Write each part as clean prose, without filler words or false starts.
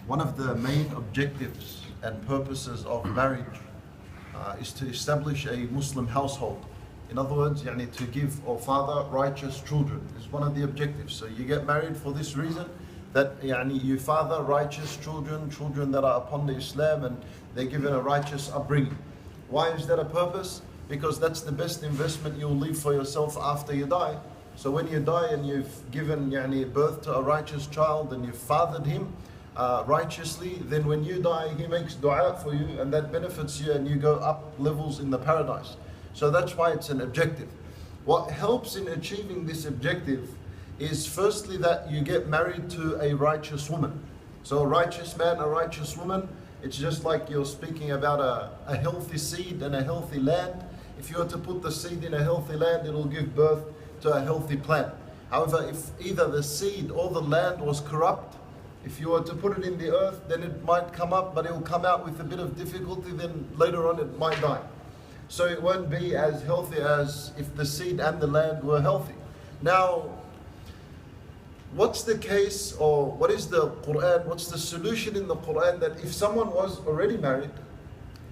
One of the main objectives and purposes of marriage is to establish a Muslim household. In other words, to give or father righteous children is one of the objectives. So you get married for this reason, that you father righteous children that are upon the Islam and they're given a righteous upbringing. Why is that a purpose? Because that's the best investment you'll leave for yourself after you die. So when you die and you've given birth to a righteous child and you've fathered him righteously, then when you die he makes dua for you and that benefits you and you go up levels in the paradise. So that's why it's an objective. What helps in achieving this objective is firstly that you get married to a righteous woman. So a righteous man, a righteous woman, it's just like you're speaking about a healthy seed and a healthy land. If you were to put the seed in a healthy land, it'll give birth to a healthy plant. However, if either the seed or the land was corrupt, if you were to put it in the earth, then it might come up, but it will come out with a bit of difficulty, then later on it might die. So it won't be as healthy as if the seed and the land were healthy. Now, what's the case, or what is the Quran, what's the solution in the Quran that if someone was already married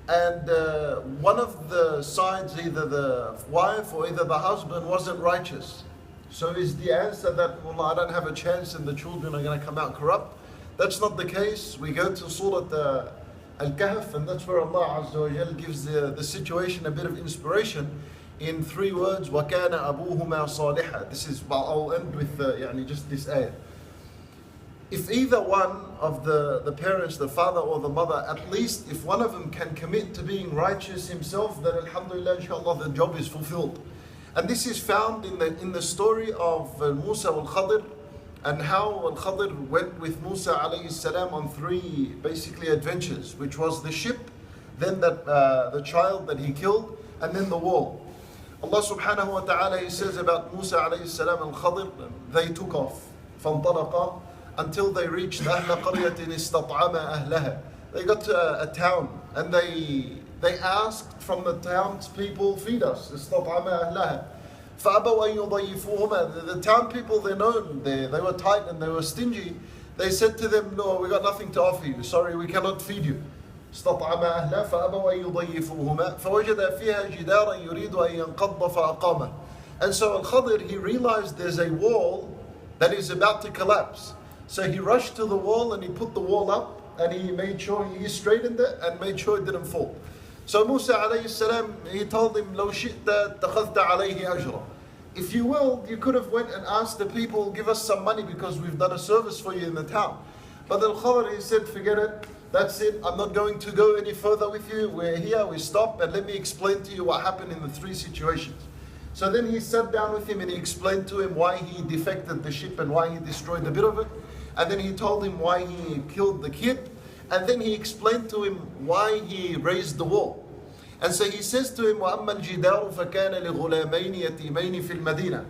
and one of the sides, either the wife or either the husband, wasn't righteous? So is the answer that, well, I don't have a chance and the children are going to come out corrupt? That's not the case. We go to Surah Al-Kahf, and that's where Allah Azza wa Jal gives the situation a bit of inspiration in 3 words, وَكَانَ أَبُوهُمَا صَالِحًا. This is, I'll end with just this ayah. If either one of the parents, the father or the mother, at least if one of them can commit to being righteous himself, then alhamdulillah, inshallah, the job is fulfilled. And this is found in the story of Musa al-Khadir, and how al-Khadir went with Musa alayhi salam on 3 basically adventures, which was the ship, then the child that he killed, and then the wall. Allah subhanahu wa ta'ala, he says about Musa alayhi salam and Khadir, they took off فانطلقا until they reached أهل قرية استطعما أهلها. They got to a town and they asked from the townspeople, feed us, استطعما أهلها. فأبوا أن يضيفوهما. The town people, they're known, they were tight and they were stingy. They said to them, no, we got nothing to offer you, sorry, we cannot feed you. استطعما أهلها فأبوا أن يضيفوهما فوجد فيها جدارا يريد أن ينقض فأقامه. And so Al-Khadir, he realized there's a wall that is about to collapse. So he rushed to the wall and he put the wall up and he made sure he straightened it and made sure it didn't fall. So Musa alayhi salam, he told him, لو شئت اتخذت عليه أجرا. If you will, you could have went and asked the people, give us some money because we've done a service for you in the town. But Al-Khadir, he said, forget it, that's it, I'm not going to go any further with you, we're here, we stop, and let me explain to you what happened in the 3 situations. So then he sat down with him and he explained to him why he defected the ship and why he destroyed a bit of it. And then he told him why he killed the kid. And then he explained to him why he raised the wall. And so he says to him, وَأَمَّا الْجِدَارُ فَكَانَ لِغُلَامَيْنِ يَتِيمَيْنِ فِي الْمَدِينَةِ.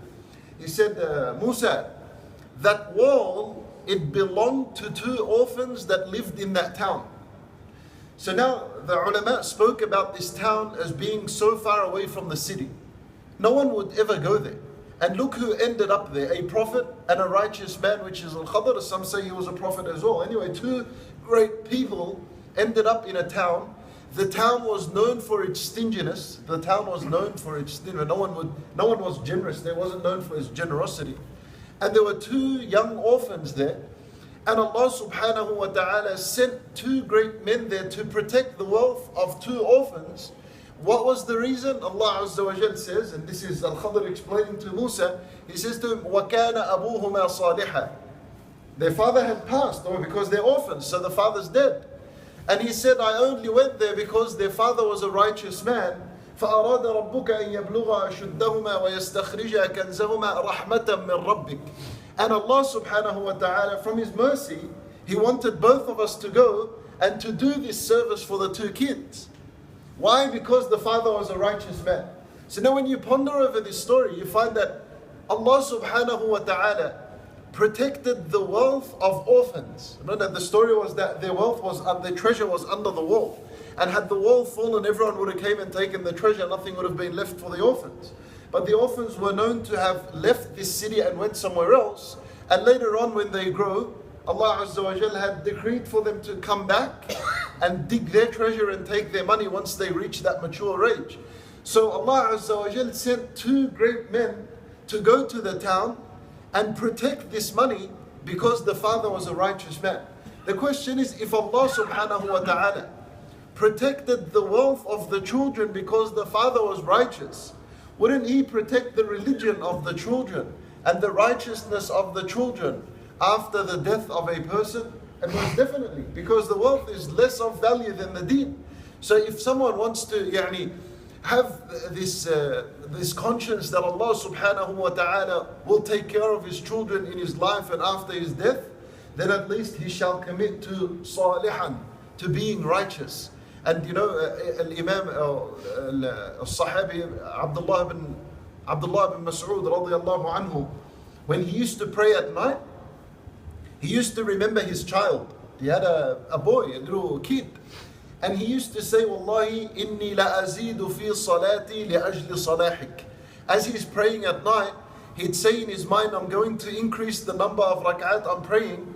He said, Musa, that wall, it belonged to 2 orphans that lived in that town. So now the ulama spoke about this town as being so far away from the city. No one would ever go there. And look who ended up there, a prophet and a righteous man, which is Al-Khadir. Some say he was a prophet as well. Anyway, 2 great people ended up in a town. The town was known for its stinginess. The town was known for its stinginess. No one was generous. They wasn't known for its generosity. And there were 2 young orphans there. And Allah subhanahu wa ta'ala sent 2 great men there to protect the wealth of 2 orphans. What was the reason? Allah Azza wa Jal says, and this is Al-Khadir explaining to Musa, he says to him, وَكَانَ أَبُوهُمَا صَالِحًا. Their father had passed, or because they're orphans, so the father's dead. And he said, I only went there because their father was a righteous man. فَأَرَادَ رَبُّكَ أَن يَبْلُغَ أَشُدَّهُمَا وَيَسْتَخْرِجَ كَنْزَهُمَا رَحْمَةً مِّن رَبِّكَ. And Allah subhanahu wa ta'ala, from His mercy, He wanted both of us to go and to do this service for the 2 kids. Why? Because the father was a righteous man. So now when you ponder over this story, you find that Allah subhanahu wa ta'ala protected the wealth of orphans. Remember, the story was that their wealth was, their treasure was under the wall. And had the wall fallen, everyone would have came and taken the treasure, nothing would have been left for the orphans. But the orphans were known to have left this city and went somewhere else. And later on when they grow, Allah Azza wa Jal had decreed for them to come back and dig their treasure and take their money once they reach that mature age. So Allah Azza wa Jal sent two great men to go to the town and protect this money because the father was a righteous man. The question is, if Allah Subhanahu wa Ta'ala protected the wealth of the children because the father was righteous, wouldn't He protect the religion of the children and the righteousness of the children after the death of a person? And most definitely, because the wealth is less of value than the deen. So if someone wants to have this conscience that Allah Subhanahu wa Ta'ala will take care of His children in His life and after His death, then at least he shall commit to salihan, to being righteous. And Imam al-Sahabi Abdullah bin Mas'ud radiyallahu anhu, when he used to pray at night, he used to remember his child. He had a boy, a little kid. And he used to say, Wallahi, inni la azidu fi salati li ajli salahik. As he's praying at night, he'd say in his mind, I'm going to increase the number of rak'at I'm praying,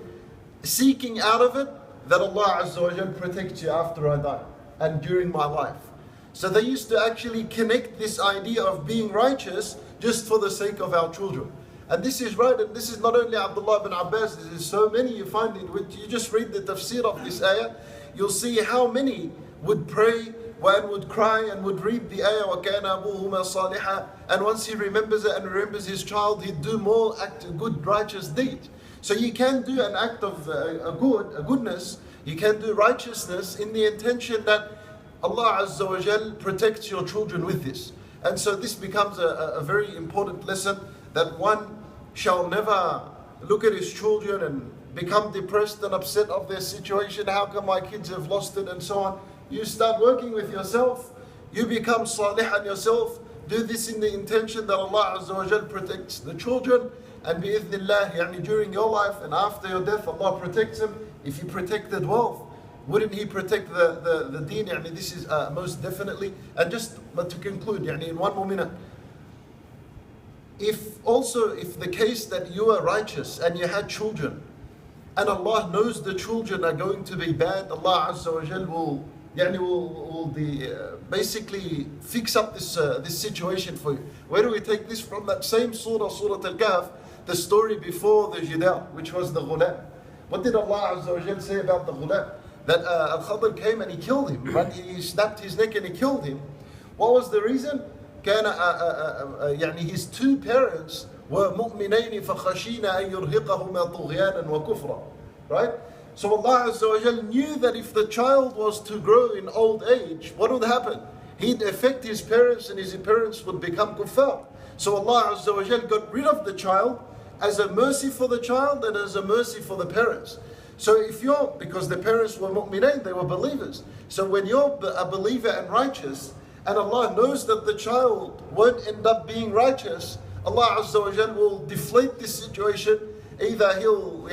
seeking out of it that Allah Azza wa Jal protects you after I die and during my life. So they used to actually connect this idea of being righteous just for the sake of our children. And this is right, and this is not only Abdullah bin Abbas, there is so many you find in which you just read the tafsir of this ayah, you'll see how many would pray and would cry and would read the ayah, وَكَانَ أَبُوهُمَا صَالِحًا, and once he remembers it and remembers his child, he'd do more act of good righteous deed. So you can do an act of a goodness, you can do righteousness in the intention that Allah Azza wa Jal protects your children with this. And so this becomes a very important lesson, that one shall never look at his children and become depressed and upset of their situation. How come my kids have lost it and so on? You start working with yourself, you become salihan yourself, do this in the intention that Allah Azza wa Jal protects the children, and bi'idhnillah, during your life and after your death, Allah protects them. If He protected wealth, wouldn't He protect the deen? This is most definitely. And just to conclude, in one more minute, if the case that you are righteous and you had children, and Allah knows the children are going to be bad, Allah Azza wa Jal will basically fix up this situation for you. Where do we take this from? That same surah, Surah Al-Kahf, the story before the Jidal, which was the ghulam. What did Allah Azza wa Jal say about the ghulam? That Al-Khadr came and he killed him, right? He snapped his neck and he killed him. What was the reason? His two parents were mu'minayn فَخَشِينَ أَن يُرْهِقَهُمَا طُغْيَانًا وَكُفْرًا. Right? So Allah Azza wa Jal knew that if the child was to grow in old age, what would happen? He'd affect his parents and his parents would become kuffar. So Allah Azza wa Jal got rid of the child as a mercy for the child and as a mercy for the parents. So because the parents were mu'minayn, they were believers. So when you're a believer and righteous, and Allah knows that the child won't end up being righteous, Allah Azza wa Jal will deflate this situation. Either He'll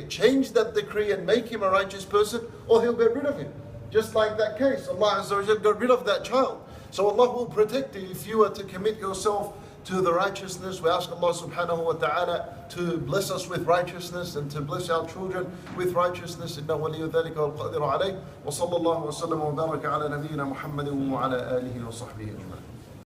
change that decree and make him a righteous person, or He'll get rid of him. Just like that case, Allah Azza wa Jal got rid of that child. So Allah will protect you if you are to commit yourself to the righteousness. We ask Allah Subhanahu wa Ta'ala to bless us with righteousness and to bless our children with righteousness. إنه ولي ذلك والقادر عليه. وصلى الله وسلم وبارك على نبينا محمد وعلى آله وصحبه أجمعين.